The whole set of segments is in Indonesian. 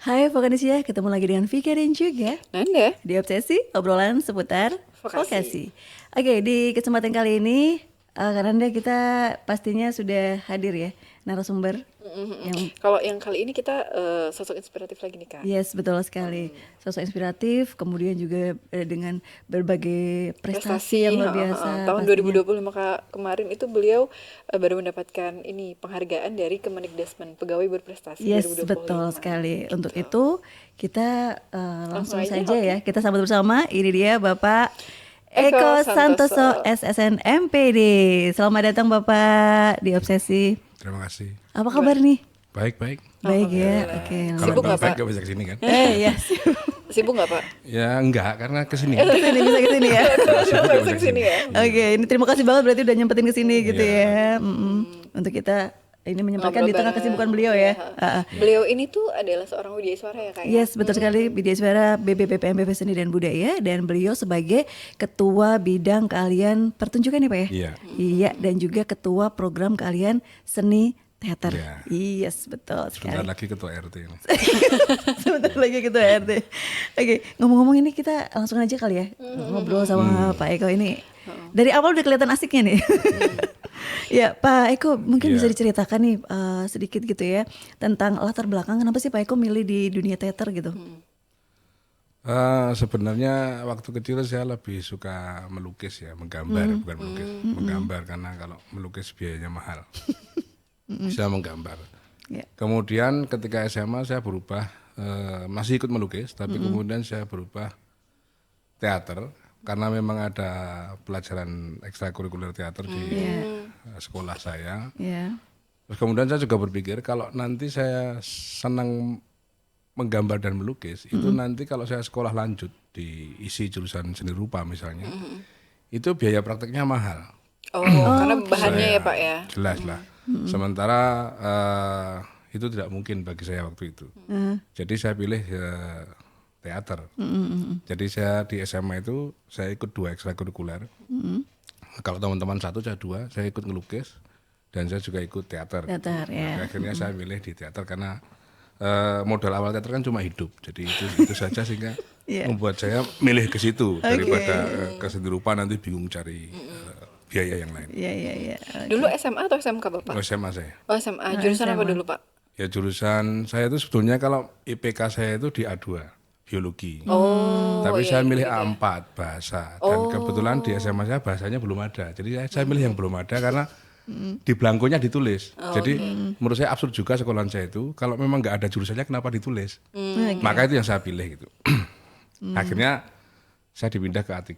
Hai Vokanisya, ketemu lagi dengan Vika dan juga Nanda, di Obsesi, obrolan seputar vokasi. vokasi. Oke, di kesempatan kali ini, karena kita pastinya sudah hadir ya, narasumber yang Kalau yang kali ini kita sosok inspiratif lagi nih Kak. yes, betul sekali. Sosok inspiratif, kemudian juga dengan berbagai prestasi yang Prestasi, luar biasa tahun pastinya. 2025 kemarin itu beliau baru mendapatkan ini penghargaan dari Kemenigdasmen Pegawai Berprestasi Yes, betul 2025 sekali. Untuk gitu. itu, kita Langsung langsung aja, saja oke. ya, kita sambut bersama. Ini dia Bapak Eko Eko Santoso. Santoso, SSN MPD. Selamat datang Bapak di Obsesi. Terima kasih. Apa kabar nih? Baik. Baik ya, Alhamdulillah. oke. Kalau Sibuk nggak nggak baik Pak? nggak bisa kesini kan? Ya, Sibuk nggak Pak? Ya enggak, karena kesini. kesini bisa kesini ya. Kalau sibuk nggak bisa Kesini ya. Oke, ini terima kasih banget berarti udah nyempetin kesini gitu Iya. ya. Untuk kita ini menyempatkan di Ngobrol tengah bareng. kesibukan beliau ya. Iya. Beliau ini tuh adalah seorang widya suara ya Kak? Yes, betul sekali. Widya Suara BPPMBV Seni dan Budaya, dan beliau sebagai ketua bidang keahlian pertunjukan ya Pak ya? Iya. Iya, dan juga ketua program keahlian seni teater. Iya. Yes, betul Sebentar sekali. lagi ketua RT ini. Sebentar lagi ketua RT. Oke, ngomong-ngomong ini kita langsung aja kali ya ngobrol sama Pak Eko ini. Dari awal udah kelihatan asiknya nih. Ya, Pak Eko mungkin Iya. bisa diceritakan nih sedikit gitu ya tentang latar belakang kenapa sih Pak Eko milih di dunia teater gitu? Sebenarnya waktu kecil saya lebih suka melukis ya, menggambar, bukan melukis. Menggambar karena kalau melukis biayanya mahal. Bisa menggambar. Ya. Kemudian ketika SMA saya berubah, masih ikut melukis, tapi kemudian saya berubah teater karena memang ada pelajaran ekstrakurikuler teater di sekolah saya. Ya. Terus kemudian saya juga berpikir kalau nanti saya senang menggambar dan melukis, itu nanti kalau saya sekolah lanjut di isi jurusan seni rupa misalnya, itu biaya prakteknya mahal. Oh, karena bahannya ya Pak ya. Jelas lah. Sementara itu tidak mungkin bagi saya waktu itu. Jadi saya pilih teater. Jadi saya di SMA itu saya ikut 2 ekstrakurikuler. Kalau teman-teman 1 saya 2, saya ikut ngelukis dan saya juga ikut teater. Teater ya. Akhirnya saya milih di teater karena modal awal teater kan cuma hidup. Jadi itu saja sehingga membuat saya milih ke situ daripada ke seni rupa nanti bingung cari biaya yang lain. Iya. Dulu SMA atau SMK Bapak? SMA saya. Oh SMA, jurusan apa dulu Pak? Ya jurusan saya itu sebetulnya kalau IPK saya itu di A2, biologi. Tapi saya milih A4, bahasa. Dan kebetulan di SMA saya bahasanya belum ada. Jadi saya milih yang belum ada karena di belangkonya ditulis. Jadi menurut saya absurd juga sekolahan saya itu, kalau memang nggak ada jurusannya kenapa ditulis? Maka itu yang saya pilih gitu. Akhirnya saya dipindah ke A3.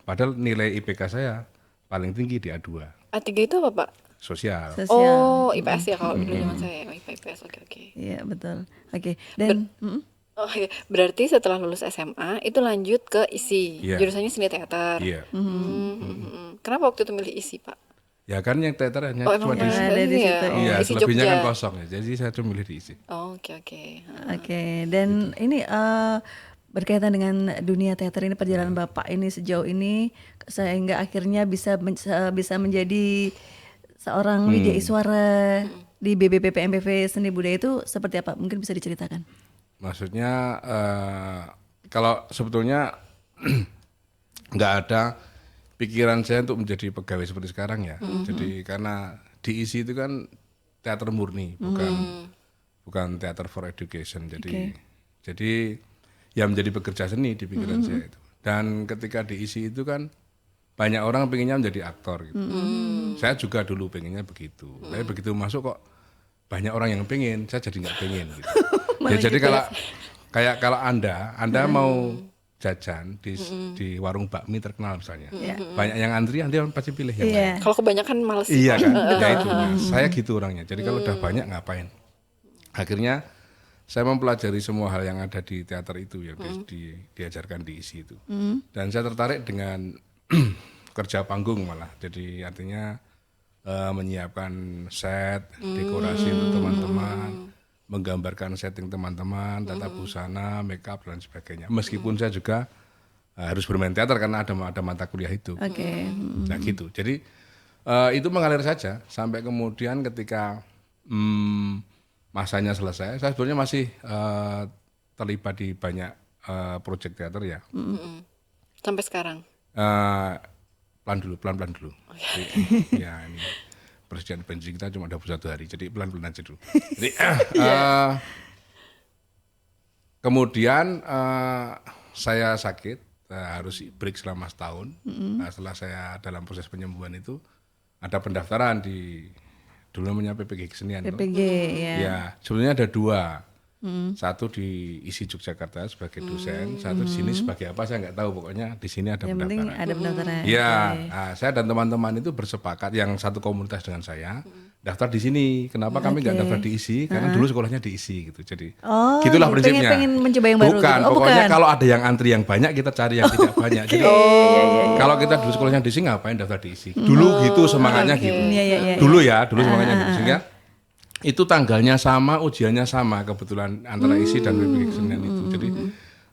Padahal nilai IPK saya paling tinggi di A2, A3 itu apa Pak? sosial. Sosial. Oh, IPS ya kalau dulu zaman saya. Oh, IPS, oke. Iya, betul. Oke. Dan Oh iya, berarti setelah lulus SMA itu lanjut ke ISI, Iya. jurusannya seni teater. Iya. Kenapa waktu itu milih ISI Pak? Ya kan yang teater hanya Oh cuma emang diisi. ada di ya? situ, Oh, Iya, ISI selebihnya Jogja. kan kosong ya. Jadi saya cuma milih diisi. Oh, oke. oke, dan ini berkaitan dengan dunia teater ini, perjalanan Bapak ini sejauh ini sehingga akhirnya bisa menjadi seorang widya suara di BBPPMBV Seni Budaya itu seperti apa? Mungkin bisa diceritakan. Maksudnya kalau sebetulnya nggak ada pikiran saya untuk menjadi pegawai seperti sekarang ya. Jadi karena diisi itu kan teater murni, bukan teater for education. Jadi ya menjadi pekerja seni di pikiran saya itu. Dan ketika diisi itu kan banyak orang pengennya menjadi aktor gitu. Saya juga dulu pengennya begitu. Tapi begitu masuk kok banyak orang yang pengen, saya jadi nggak pengen gitu. Ya, jadi kalau Anda mau jajan di warung bakmi terkenal misalnya, banyak yang antri, Anda pasti pilih yang lain. Kalau kebanyakan males. Iya kan, ya itu. Saya gitu orangnya. Jadi kalau udah banyak ngapain? Akhirnya saya mempelajari semua hal yang ada di teater itu yang diajarkan di ISI itu. Dan saya tertarik dengan kerja panggung malah. Jadi artinya menyiapkan set, dekorasi untuk teman-teman, menggambarkan setting teman-teman, tata busana, make up dan sebagainya. Meskipun saya juga harus bermain teater karena ada mata kuliah itu. Oke. Nah gitu. Jadi itu mengalir saja sampai kemudian ketika masanya selesai, saya sebetulnya masih terlibat di banyak proyek teater ya. Sampai sekarang. Eh, pelan-pelan dulu. Jadi, ya ini presiden pensi kita cuma 21 hari, jadi pelan-pelan aja dulu. Jadi, kemudian saya sakit, harus break selama setahun. Setelah saya dalam proses penyembuhan itu, ada pendaftaran dulu namanya PPG Kesenian. PPG ya. Ya, sebenarnya ada 2. Satu di ISI Yogyakarta sebagai dosen, satu di sini sebagai apa saya nggak tahu, pokoknya di sini ada Yang penting pendaftaran. ada pendaftaran. Ya, Oke. nah, saya dan teman-teman itu bersepakat yang satu komunitas dengan saya daftar di sini. Kenapa kami nggak daftar di ISI? Karena dulu sekolahnya di ISI gitu. Jadi Oh, gitulah gitu. prinsipnya. Pengen mencoba yang baru Bukan, gitu. Oh, pokoknya bukan. kalau ada yang antri yang banyak kita cari yang tidak banyak. Jadi kalau kita dulu sekolahnya di ISI ngapain daftar di ISI? Dulu gitu semangatnya gitu. Iya. Dulu semangatnya gitu. Sehingga itu tanggalnya sama, ujiannya sama kebetulan antara ISI dan PPG Kesenian itu. Jadi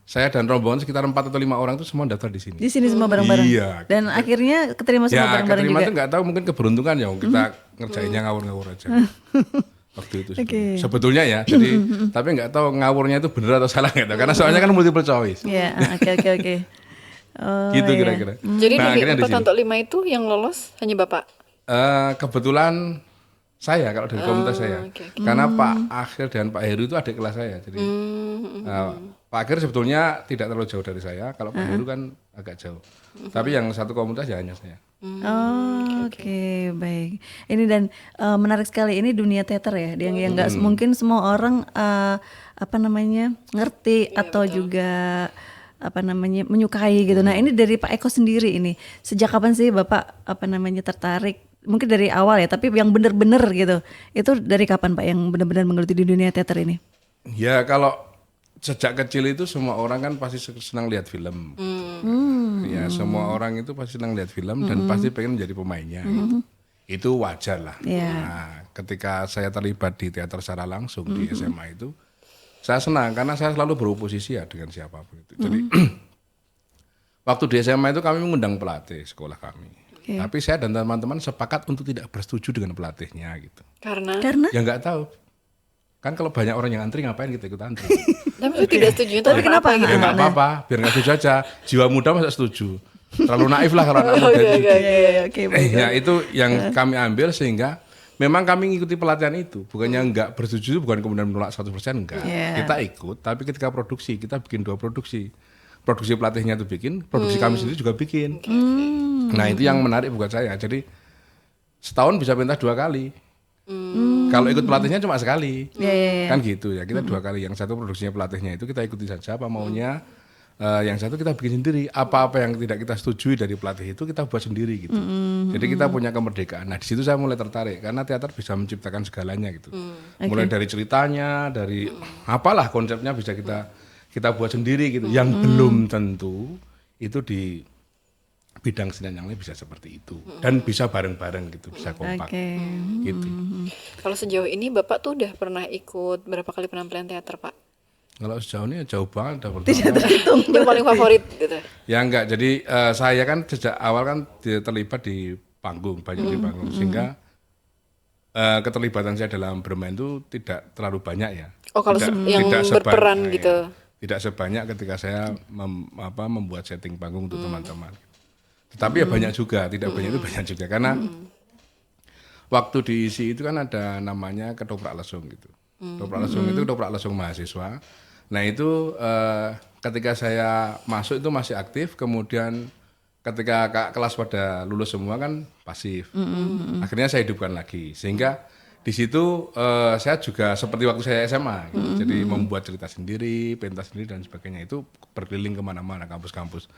saya dan rombongan sekitar 4 atau 5 orang itu semua daftar di sini. Di sini semua bareng-bareng. Iya. Dan akhirnya keterima semua Ya, bareng-bareng keterima juga. itu nggak tahu, mungkin keberuntungan ya, kita ngerjainnya ngawur-ngawur aja. Waktu itu sebetulnya ya. Jadi tapi nggak tahu ngawurnya itu benar atau salah nggak tahu. Karena soalnya kan multiple choice. Iya, oke. Oh, Gitu iya. kira-kira. Jadi Nah, dari akhirnya di 4 sini. untuk 5 itu yang lolos hanya Bapak? Kebetulan saya kalau dari komunitas saya. oke. Karena Pak Akhir dan Pak Heru itu adik kelas saya. Jadi Pak Akhir sebetulnya tidak terlalu jauh dari saya. Kalau Pak Heru kan agak jauh. Tapi yang satu komunitas ya hanya saya. Oh, oke, baik. Ini dan menarik sekali, ini dunia teater ya, yang nggak mungkin semua orang ngerti atau juga menyukai gitu. Nah, ini dari Pak Eko sendiri ini, sejak kapan sih Bapak tertarik? Mungkin dari awal ya, tapi yang benar-benar gitu. Itu dari kapan Pak yang benar-benar menggeluti di dunia teater ini? Ya kalau sejak kecil itu semua orang kan pasti senang lihat film. Ya semua orang itu pasti senang lihat film dan pasti pengen menjadi pemainnya. Gitu. Itu wajar lah. Nah, ketika saya terlibat di teater secara langsung di SMA itu, saya senang karena saya selalu beroposisi ya dengan siapapun itu. Jadi waktu di SMA itu kami mengundang pelatih sekolah kami. Tapi saya dan teman-teman sepakat untuk tidak bersetuju dengan pelatihnya gitu. Karena Ya nggak tahu. Kan kalau banyak orang yang antri ngapain kita ikut antri? tapi itu tidak setuju itu Tapi kenapa gitu? Ya nggak apa-apa, biar nggak setuju aja. Jiwa muda masa setuju. Terlalu naif lah kalau anak muda itu. Oke. Ya itu yang kami ambil sehingga memang kami ngikuti pelatihan itu. Bukannya nggak bersetuju, bukan kemudian menolak 100%, enggak. Kita ikut, tapi ketika produksi, kita bikin 2 produksi. Produksi pelatihnya itu bikin, produksi kami sendiri juga bikin. Nah itu yang menarik buat saya. Jadi setahun bisa pentas 2 kali. Kalau ikut pelatihnya cuma sekali. Kan gitu ya. Kita 2 kali. Yang satu produksinya pelatihnya itu kita ikuti saja apa maunya. Yang satu kita bikin sendiri. Apa-apa yang tidak kita setujui dari pelatih itu kita buat sendiri gitu. Jadi kita punya kemerdekaan. Nah di situ saya mulai tertarik karena teater bisa menciptakan segalanya gitu. Mulai dari ceritanya, dari apalah konsepnya bisa kita buat sendiri gitu. Yang belum tentu itu di bidang kesenian yang lain bisa seperti itu dan bisa bareng-bareng gitu, bisa kompak gitu. Kalau sejauh ini Bapak tuh udah pernah ikut berapa kali penampilan teater, Pak? Kalau sejauh ini jauh banget udah Yang paling favorit gitu. Ya enggak, jadi saya kan sejak awal kan terlibat di panggung, banyak di panggung sehingga keterlibatan saya dalam bermain itu tidak terlalu banyak ya. Oh, kalau yang berperan gitu. Tidak sebanyak ketika saya membuat setting panggung untuk teman-teman. Tetapi ya banyak juga, tidak banyak itu banyak juga karena waktu diisi itu kan ada namanya ketoprak lesung gitu. Ketoprak lesung itu ketoprak lesung mahasiswa. Nah itu ketika saya masuk itu masih aktif, kemudian ketika kelas pada lulus semua kan pasif. Akhirnya saya hidupkan lagi sehingga di situ saya juga seperti waktu saya SMA gitu. Jadi membuat cerita sendiri, pentas sendiri dan sebagainya, itu berkeliling kemana-mana kampus-kampus.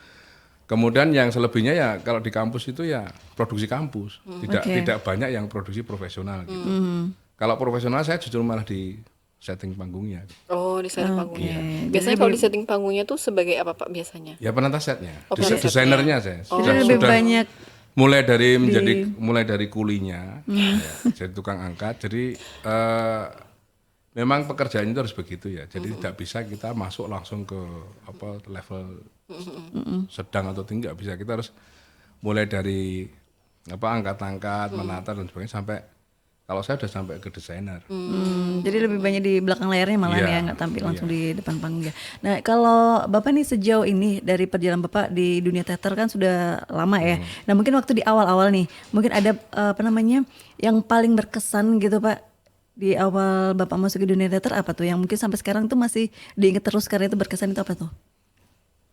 Kemudian yang selebihnya ya kalau di kampus itu ya produksi kampus, tidak banyak yang produksi profesional gitu. Kalau profesional saya justru malah di setting panggungnya. Oh, di setting panggungnya. Biasanya kalau di setting panggungnya tuh sebagai apa Pak biasanya? Ya penata setnya, setnya. desainernya saya. Jadi lebih banyak mulai dari kulinya, ya, jadi tukang angkat. Jadi memang pekerjaannya itu harus begitu ya. Jadi tidak bisa kita masuk langsung ke level sedang atau tinggi, nggak bisa. Kita harus mulai dari angkat-angkat, menata dan sebagainya sampai Kalau saya udah sampai ke desainer. Jadi lebih banyak di belakang layarnya malah Iya, ya, nggak tampil langsung di depan panggung ya. Nah, kalau Bapak nih sejauh ini dari perjalanan Bapak di dunia teater kan sudah lama ya. Nah, mungkin waktu di awal-awal nih, mungkin ada apa namanya yang paling berkesan gitu Pak di awal Bapak masuk ke dunia teater apa tuh yang mungkin sampai sekarang tuh masih diingat terus karena itu berkesan itu apa tuh?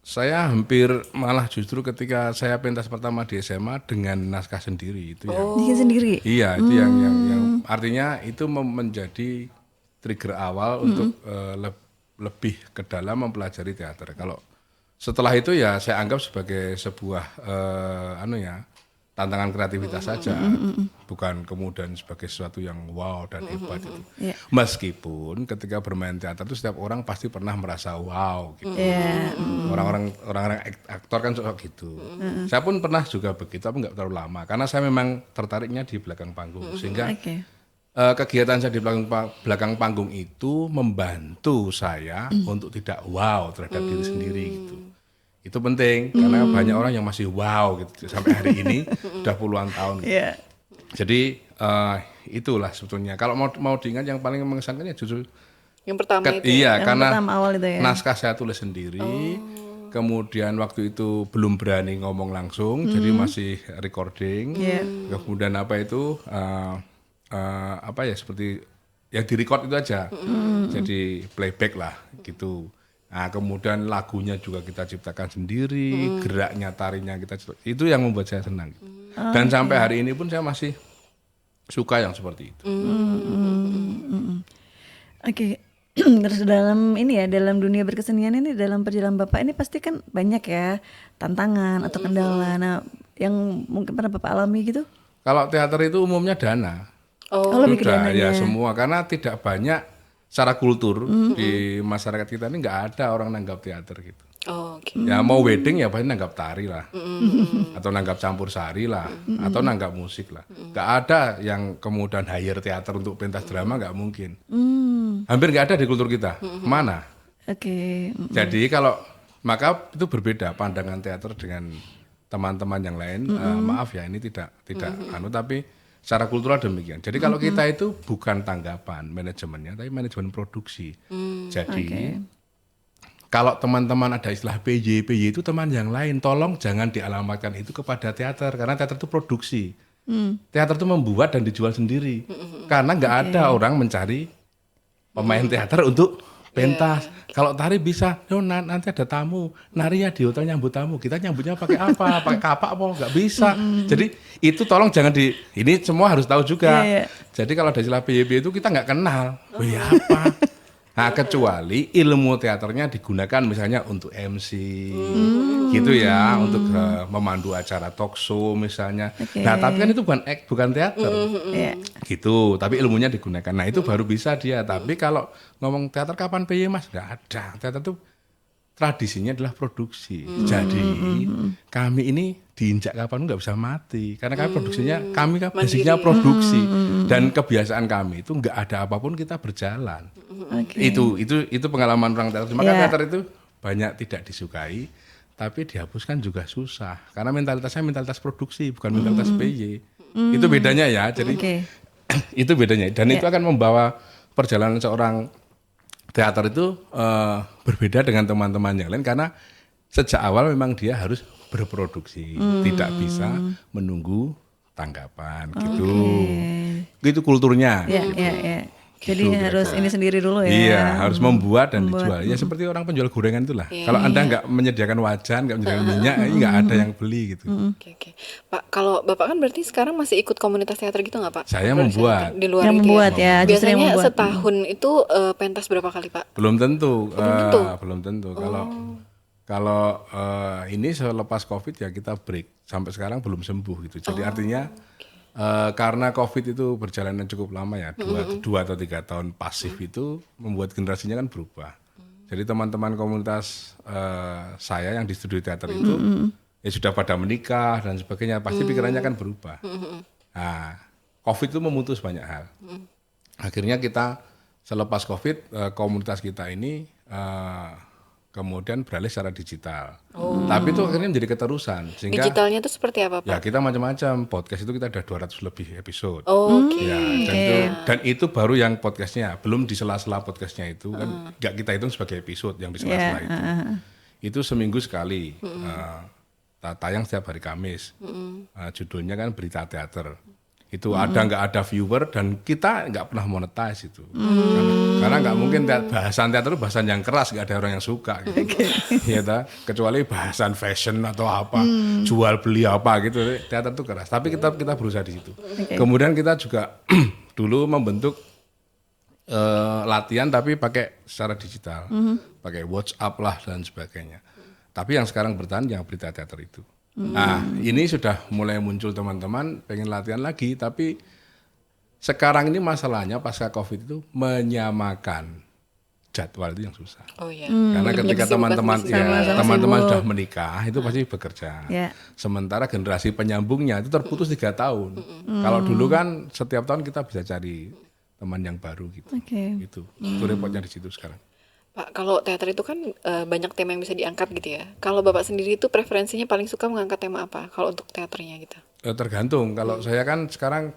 Saya hampir malah justru ketika saya pentas pertama di SMA dengan naskah sendiri itu yang Bikin sendiri. iya itu yang artinya itu menjadi trigger awal untuk lebih ke dalam mempelajari teater. Kalau setelah itu ya saya anggap sebagai sebuah tantangan kreativitas saja, bukan kemudian sebagai sesuatu yang wow dan hebat itu. Iya. Meskipun ketika bermain teater itu setiap orang pasti pernah merasa wow gitu. Iya. Orang-orang aktor kan suka gitu. Saya pun pernah juga begitu, tapi nggak terlalu lama karena saya memang tertariknya di belakang panggung sehingga Oke. kegiatan saya di belakang panggung itu membantu saya untuk tidak wow terhadap diri sendiri gitu. Itu penting karena banyak orang yang masih wow gitu sampai hari ini udah puluhan tahun. Gitu. Iya. Jadi itulah sebetulnya. Kalau mau diingat yang paling mengesankan ya justru Yang pertama itu. iya Yang karena pertama awal itu ya. naskah saya tulis sendiri. Kemudian waktu itu belum berani ngomong langsung, jadi masih recording. Iya. Kemudian apa itu apa ya seperti yang direcord itu aja, jadi playback lah gitu. Nah kemudian lagunya juga kita ciptakan sendiri, geraknya tarinya kita itu yang membuat saya senang. Gitu. Dan sampai hari ini pun saya masih suka yang seperti itu. Oke. Terus dalam ini ya, dalam dunia berkesenian ini, dalam perjalanan Bapak ini pasti kan banyak ya tantangan atau kendala. Nah, yang mungkin pernah Bapak alami gitu? Kalau teater itu umumnya dana. Oh, lebih ke Sudah ya dananya. semua karena tidak banyak secara kultur di masyarakat kita ini nggak ada orang nanggap teater gitu. Oh, oke. Ya mau wedding ya pasti nanggap tari lah, atau nanggap campur sari lah, atau nanggap musik lah. Nggak ada yang kemudian hire teater untuk pentas drama nggak mungkin. Hampir nggak ada di kultur kita. Mana? Oke. Jadi kalau maka itu berbeda pandangan teater dengan teman-teman yang lain. Maaf ya ini tidak tapi secara kultural demikian. Jadi kalau kita itu bukan tanggapan manajemennya, tapi manajemen produksi. Jadi kalau teman-teman ada istilah PJ itu teman yang lain, tolong jangan dialamatkan itu kepada teater karena teater itu produksi. Teater itu membuat dan dijual sendiri. Karena nggak ada orang mencari pemain teater untuk pentas. Kalau tari bisa, nanti ada tamu, nari ya di hotel nyambut tamu. Kita nyambutnya pakai apa? Pakai kapak apa? Nggak bisa. Jadi itu tolong jangan ini semua harus tahu juga. Iya, iya. Jadi kalau ada istilah PYB itu kita nggak kenal. Apa? Nah kecuali ilmu teaternya digunakan misalnya untuk MC, gitu ya, untuk memandu acara talk show misalnya. Oke. Nah tapi kan itu bukan teater, Iya. gitu. Tapi ilmunya digunakan. Nah itu baru bisa dia. Tapi kalau ngomong teater kapan PY mas, nggak ada. Teater itu tradisinya adalah produksi. Jadi kami ini diinjak kapan nggak bisa mati. Karena kami produksinya, kami kan basicnya produksi. Dan kebiasaan kami itu nggak ada apapun kita berjalan. Oke. Itu pengalaman orang teater. Maka Ya. teater itu banyak tidak disukai, tapi dihapuskan juga susah. Karena mentalitasnya mentalitas produksi, bukan mentalitas PY. Itu bedanya ya. Jadi Oke. itu bedanya. Dan itu akan membawa perjalanan seorang teater itu berbeda dengan teman-teman yang lain karena sejak awal memang dia harus berproduksi, tidak bisa menunggu tanggapan gitu. Gitu kulturnya. Iya, gitu. iya, iya. Jadi Gitu harus kira-kira. ini sendiri dulu ya. Iya, harus membuat dan Membuat, dijual. Ya seperti orang penjual gorengan itulah. Kalau Anda nggak menyediakan wajan, nggak menyediakan minyak, nggak ada yang beli gitu. Oke, oke. Pak, kalau Bapak kan berarti sekarang masih ikut komunitas teater gitu nggak Pak? Saya Produksi membuat. teater di luar Yang itu membuat ya, justru yang Biasanya membuat. setahun itu pentas berapa kali Pak? Belum tentu. tentu? Belum tentu. Kalau ini selepas COVID ya kita break. Sampai sekarang belum sembuh gitu. Jadi artinya karena COVID itu berjalannya cukup lama ya, 2 atau 3 tahun pasif itu membuat generasinya kan berubah. Jadi teman-teman komunitas saya yang di studio teater itu ya sudah pada menikah dan sebagainya, pasti pikirannya kan berubah. Nah, COVID itu memutus banyak hal. Akhirnya kita selepas COVID komunitas kita ini kemudian beralih secara digital. Tapi itu akhirnya menjadi keterusan sehingga Digitalnya itu seperti apa, Pak? ya kita macam-macam. Podcast itu kita ada 200 lebih episode. Oke. Ya, dan itu baru yang podcastnya, belum di sela-sela podcastnya itu kan nggak kita hitung sebagai episode yang di sela-sela itu. Itu seminggu sekali, tayang setiap hari Kamis. Judulnya kan Berita Teater. Itu ada nggak ada viewer dan kita nggak pernah monetize itu. Karena nggak mungkin bahasan teater itu bahasan yang keras, nggak ada orang yang suka. Gitu. Ya, kecuali bahasan fashion atau apa, jual beli apa gitu. Teater itu keras. Tapi kita berusaha di situ. Kemudian kita juga dulu membentuk latihan tapi pakai secara digital, pakai WhatsApp lah dan sebagainya. Tapi yang sekarang bertahan yang Berita Teater itu. Nah, ini sudah mulai muncul teman-teman pengen latihan lagi, tapi sekarang ini masalahnya pasca COVID itu menyamakan jadwal itu yang susah. Oh ya. Karena ketika teman-teman sibuk. sudah menikah itu pasti bekerja. Sementara generasi penyambungnya itu terputus 3 tahun. Kalau dulu kan setiap tahun kita bisa cari teman yang baru gitu. Itu repotnya di situ sekarang. Pak, kalau teater itu kan banyak tema yang bisa diangkat gitu ya. Kalau Bapak sendiri itu preferensinya paling suka mengangkat tema apa kalau untuk teaternya gitu? Tergantung. Kalau saya kan sekarang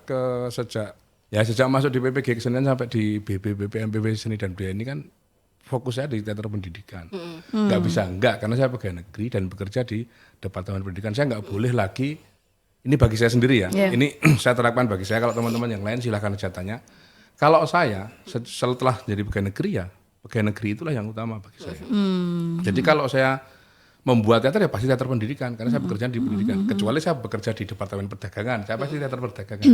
sejak masuk di PPG Kesenian sampai di BPMPB Seni dan Budaya ini kan fokus saya di teater pendidikan. Nggak bisa enggak, karena saya pegawai negeri dan bekerja di Departemen Pendidikan. Saya nggak boleh lagi, ini bagi saya sendiri ya, ini saya terapkan bagi saya, kalau teman-teman yang lain silahkan aja tanya. Kalau saya setelah jadi pegawai negeri ya, pegawai negeri itulah yang utama bagi saya. Jadi kalau saya membuat teater ya pasti teater pendidikan karena saya bekerja di pendidikan. Kecuali saya bekerja di Departemen Perdagangan, saya pasti teater perdagangan.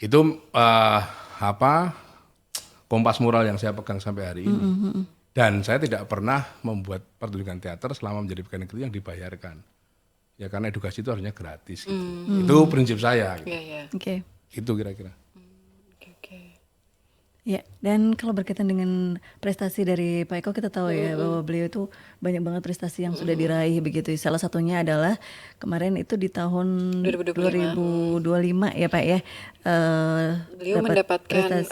Itu kompas moral yang saya pegang sampai hari ini. Dan saya tidak pernah membuat pertunjukan teater selama menjadi pegawai negeri yang dibayarkan. Ya karena edukasi itu harusnya gratis gitu. Itu prinsip saya. Gitu. Itu kira-kira. Ya, dan kalau berkaitan dengan prestasi dari Pak Eko, kita tahu ya bahwa beliau itu banyak banget prestasi yang sudah diraih begitu. Salah satunya adalah kemarin itu di tahun 2025 ya Pak ya. Beliau mendapatkan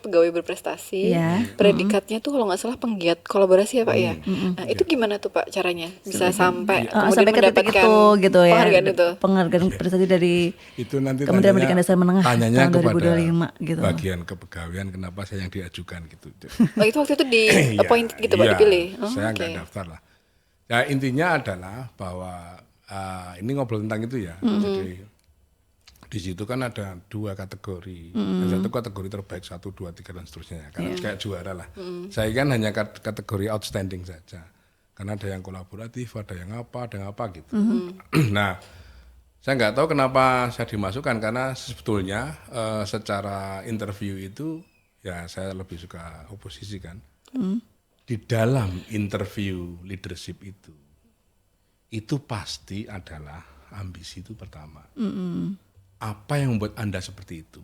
pegawai berprestasi. Predikatnya tuh kalau nggak salah penggiat kolaborasi ya Pak ya. Nah itu gimana tuh Pak caranya bisa sampai kemudian sampai ke titik mendapatkan itu gitu ya. penghargaan itu? Penghargaan prestasi dari itu nanti Kementerian Pendidikan Dasar Menengah tanyanya tahun kepada 2025 gitu. bagian kepegawaian kenapa saya yang diajukan gitu. Itu waktu itu di appointed gitu Pak, dipilih. Saya nggak daftar lah. Ya intinya adalah bahwa ini ngobrol tentang itu ya. Jadi di situ kan ada 2 kategori. Satu kategori terbaik 1, 2, 3 dan seterusnya. Karena kayak juara lah. Saya kan hanya kategori outstanding saja. Karena ada yang kolaboratif, ada yang apa gitu. Nah, saya nggak tahu kenapa saya dimasukkan karena sebetulnya secara interview itu ya saya lebih suka oposisi kan. Di dalam interview leadership itu pasti adalah ambisi itu pertama. Apa yang membuat Anda seperti itu?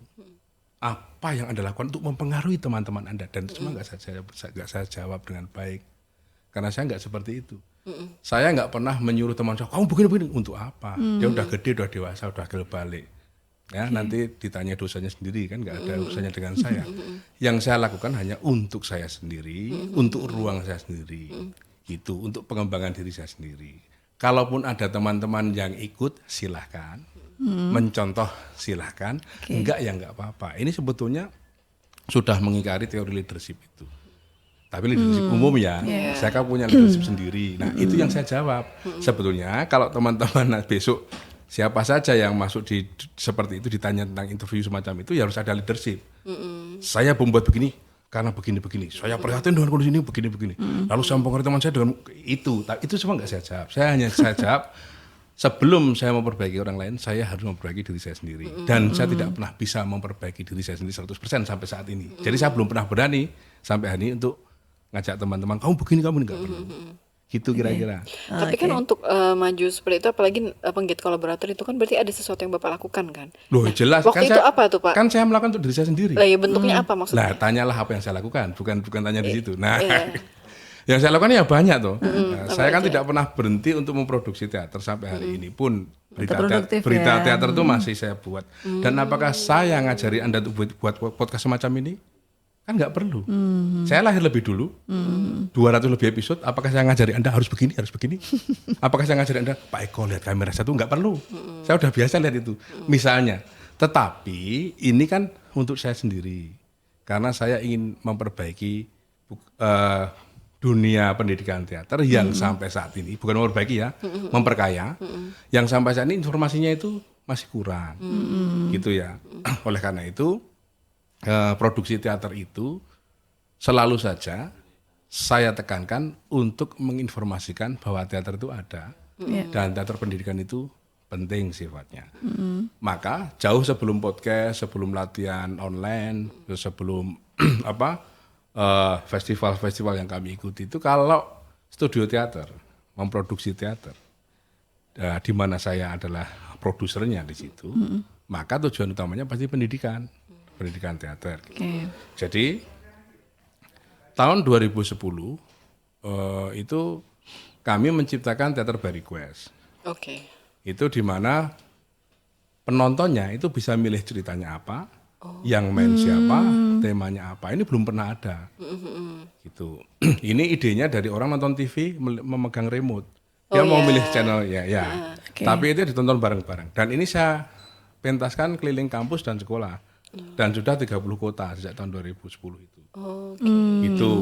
Apa yang Anda lakukan untuk mempengaruhi teman-teman Anda? Dan itu semua nggak saya jawab dengan baik karena saya nggak seperti itu. Saya nggak pernah menyuruh teman saya, kamu begini untuk apa? Dia udah gede, udah dewasa, udah akil balik. Ya nanti ditanya dosanya sendiri kan nggak ada urusannya dengan saya. Yang saya lakukan hanya untuk saya sendiri, untuk ruang saya sendiri, itu untuk pengembangan diri saya sendiri. Kalaupun ada teman-teman yang ikut silahkan, mencontoh silahkan, enggak ya enggak apa-apa. Ini sebetulnya sudah mengingkari teori leadership itu. Tapi leadership umum ya, saya kan punya leadership sendiri. Nah itu yang saya jawab. Sebetulnya kalau teman-teman besok siapa saja yang masuk di seperti itu ditanya tentang interview semacam itu ya harus ada leadership. Saya membuat begini karena begini-begini. Saya prihatin dengan kondisi ini begini-begini. Lalu saya mempengaruhi teman saya dengan itu semua nggak saya jawab. Saya jawab sebelum saya memperbaiki orang lain, saya harus memperbaiki diri saya sendiri. Dan saya tidak pernah bisa memperbaiki diri saya sendiri 100% sampai saat ini. Jadi saya belum pernah berani sampai hari ini untuk ngajak teman-teman, kamu begini, kamu enggak perlu. Gitu kira-kira. Tapi kan untuk maju seperti itu, apalagi penggiat kolaborator itu kan berarti ada sesuatu yang Bapak lakukan kan? Loh jelas. Waktu itu apa tuh Pak? Kan saya melakukan untuk diri saya sendiri. Lah ya bentuknya apa maksudnya? Nah tanyalah apa yang saya lakukan, bukan tanya di situ. Nah yang saya lakukan ya banyak tuh. Saya kan tidak pernah berhenti untuk memproduksi teater sampai hari ini pun. Berita teater itu masih saya buat. Dan apakah saya ngajari Anda untuk buat podcast semacam ini? Kan nggak perlu. Saya lahir lebih dulu, 200 lebih episode. Apakah saya ngajari Anda harus begini, harus begini? Apakah saya ngajari Anda, Pak Eko lihat kamera satu? Nggak perlu. Saya udah biasa lihat itu. Misalnya, tetapi ini kan untuk saya sendiri, karena saya ingin memperbaiki dunia pendidikan teater yang sampai saat ini, bukan memperbaiki ya, memperkaya, yang sampai saat ini informasinya itu masih kurang, gitu ya. Oleh karena itu, produksi teater itu selalu saja saya tekankan untuk menginformasikan bahwa teater itu ada dan teater pendidikan itu penting sifatnya. Maka jauh sebelum podcast, sebelum latihan online, sebelum festival-festival yang kami ikuti itu, kalau studio teater memproduksi teater, di mana saya adalah produsernya di situ, maka tujuan utamanya pasti pendidikan teater. Jadi tahun 2010 itu kami menciptakan teater by request. Itu di mana penontonnya itu bisa milih ceritanya apa, yang main siapa, temanya apa. Ini belum pernah ada. Gitu. Ini idenya dari orang nonton TV memegang remote. Dia mau milih channel ya. Tapi itu ditonton bareng-bareng. Dan ini saya pentaskan keliling kampus dan sekolah. Dan sudah 30 kota sejak tahun 2010 itu. Gitu.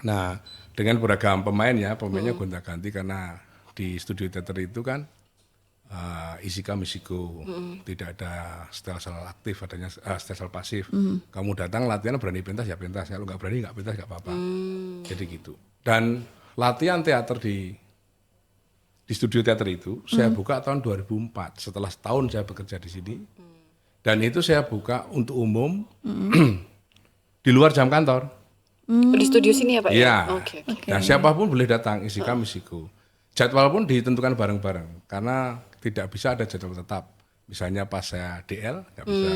Nah, dengan beragam pemainnya gonta-ganti karena di studio teater itu kan Isika Misiko, tidak ada stelsel aktif, adanya stelsel pasif. Kamu datang latihan berani pentas ya pentas, kalau nggak berani nggak pentas nggak apa-apa. Jadi gitu. Dan latihan teater di studio teater itu saya buka tahun 2004, setelah setahun saya bekerja di sini. Dan itu saya buka untuk umum di luar jam kantor. Di studio sini ya Pak? Iya. Nah, siapapun boleh datang, Isika Misiko. Jadwal pun ditentukan bareng-bareng, karena tidak bisa ada jadwal tetap. Misalnya pas saya DL, nggak bisa.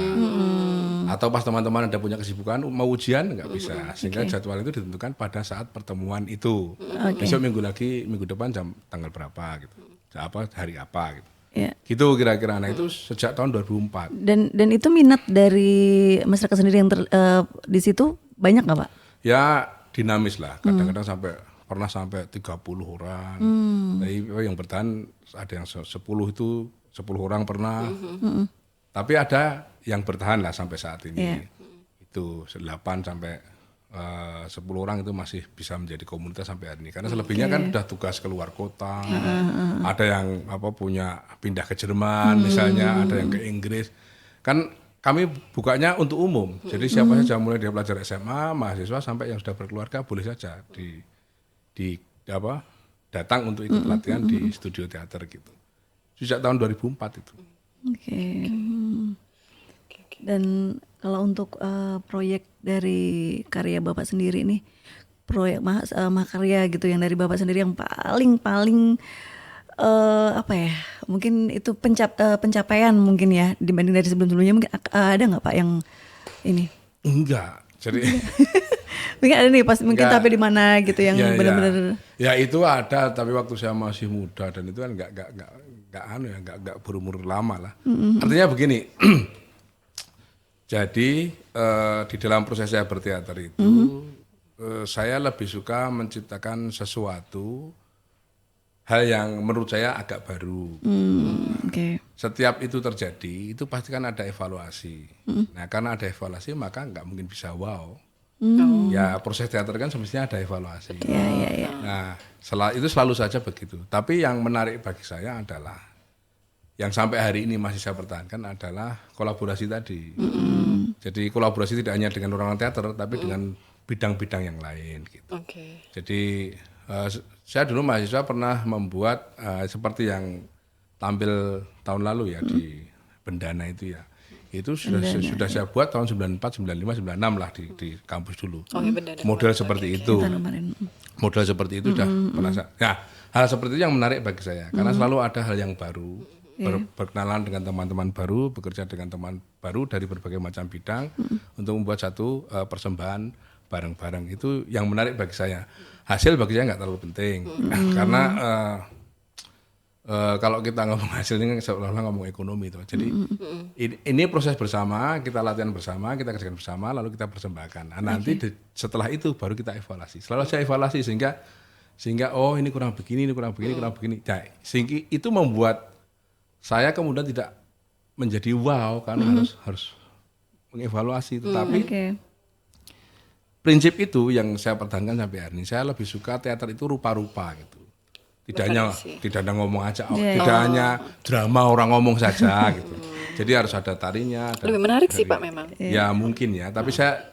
Atau pas teman-teman ada punya kesibukan, mau ujian, nggak bisa. Sehingga jadwal itu ditentukan pada saat pertemuan itu. Besok minggu depan tanggal berapa gitu. Hari apa gitu. Gitu kira-kira. Nah itu sejak tahun 2004. Dan itu minat dari masyarakat sendiri yang di situ banyak nggak Pak? Ya dinamis lah. Kadang-kadang pernah sampai 30 orang. Tapi yang bertahan ada yang 10 orang pernah. Tapi ada yang bertahan lah sampai saat ini. Itu 8 sampai 10 orang itu masih bisa menjadi komunitas sampai hari ini. Karena selebihnya kan udah tugas keluar kota. Ada yang punya pindah ke Jerman misalnya, ada yang ke Inggris. Kan kami bukanya untuk umum. Jadi siapa saja mulai dari pelajar SMA, mahasiswa sampai yang sudah berkeluarga boleh saja datang untuk ikut latihan di studio teater gitu. Sejak tahun 2004 itu. Dan kalau untuk proyek dari karya Bapak sendiri nih, proyek mahakarya gitu yang dari Bapak sendiri yang paling mungkin itu pencapaian mungkin ya dibanding dari sebelum-sebelumnya, mungkin ada nggak Pak yang ini? Enggak. Jadi mungkin ada nih pas mungkin tapi di mana gitu yang benar-benar. Ya itu ada, tapi waktu saya masih muda dan itu kan enggak berumur lama lah. Artinya begini. Jadi di dalam proses saya berteater itu saya lebih suka menciptakan sesuatu hal yang menurut saya agak baru. Setiap itu terjadi itu pasti kan ada evaluasi. Nah karena ada evaluasi maka nggak mungkin bisa wow. Ya proses teater kan semestinya ada evaluasi. Nah itu selalu saja begitu. Tapi yang menarik bagi saya adalah yang sampai hari ini masih saya pertahankan adalah kolaborasi tadi. Jadi kolaborasi tidak hanya dengan orang teater, tapi dengan bidang-bidang yang lain. Gitu. Jadi saya dulu mahasiswa pernah membuat seperti yang tampil tahun lalu ya di Bendana itu ya. Itu sudah saya buat tahun 94, 95, 96 lah di kampus dulu. Model seperti itu. Model seperti itu sudah pernah saya. Nah, hal seperti itu yang menarik bagi saya karena selalu ada hal yang baru. Berkenalan dengan teman-teman baru, bekerja dengan teman baru dari berbagai macam bidang untuk membuat satu persembahan bareng-bareng. Itu yang menarik bagi saya. Hasil bagi saya nggak terlalu penting karena kalau kita ngomong hasilnya seolah-olah ngomong ekonomi itu. Jadi ini proses bersama, kita latihan bersama, kita kerjakan bersama, lalu kita persembahkan. Nah, nanti setelah itu baru kita evaluasi. Selalu saya evaluasi sehingga oh ini kurang begini, ini kurang begini, kurang begini. Nah, sehingga itu membuat saya kemudian tidak menjadi wow karena harus mengevaluasi. Tetapi prinsip itu yang saya pertahankan sampai hari ini. Saya lebih suka teater itu rupa-rupa gitu. Tidak hanya ngomong aja, tidak hanya drama orang ngomong saja gitu. Jadi harus ada tarinya. Lebih menarik sih Pak memang. Ya mungkin ya, tapi saya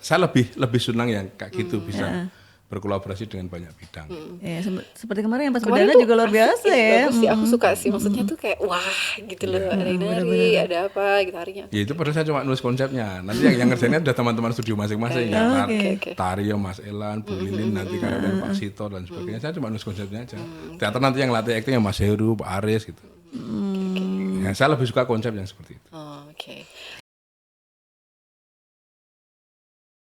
lebih senang yang kayak gitu bisa berkolaborasi dengan banyak bidang. Ya, seperti kemarin yang pas Berdana juga luar biasa ya. Bagus sih, aku suka sih, maksudnya tuh kayak wah gitu loh, ada yang nari, ada apa gitu harinya. Ya itu padahal saya cuma nulis konsepnya. Nanti yang ngerjainnya udah teman-teman studio masing-masing ya. Tari Mas Elan, Bu Lilin, nanti kan ada Pak Sito dan sebagainya. Saya cuma nulis konsepnya aja. Teater nanti yang latih akting Mas Heru, Pak Aris gitu. Ya, saya lebih suka konsep yang seperti itu. Oke.